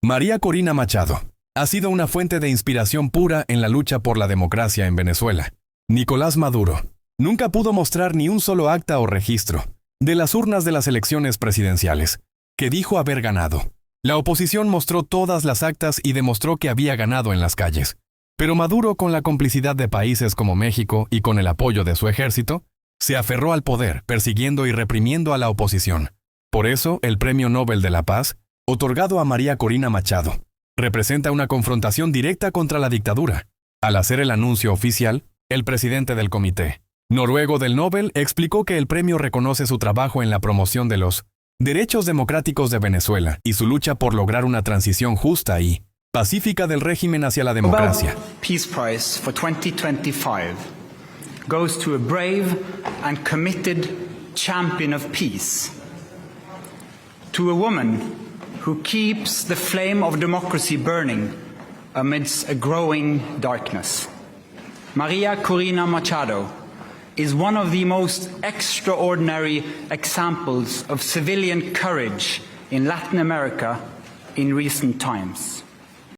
María Corina Machado ha sido una fuente de inspiración pura en la lucha por la democracia en Venezuela. Nicolás Maduro nunca pudo mostrar ni un solo acta o registro de las urnas de las elecciones presidenciales, que dijo haber ganado. La oposición mostró todas las actas y demostró que había ganado en las calles. Pero Maduro, con la complicidad de países como México y con el apoyo de su ejército, se aferró al poder, persiguiendo y reprimiendo a la oposición. Por eso, el Premio Nobel de la Paz, otorgado a María Corina Machado, representa una confrontación directa contra la dictadura. Al hacer el anuncio oficial, el presidente del comité noruego del Nobel explicó que el premio reconoce su trabajo en la promoción de los derechos democráticos de Venezuela y su lucha por lograr una transición justa y pacífica del régimen hacia la democracia. Peace Prize for 2025 goes to a brave and committed champion of peace, to a woman who keeps the flame of democracy burning amidst a growing darkness. María Corina Machado is one of the most extraordinary examples of civilian courage in Latin America in recent times.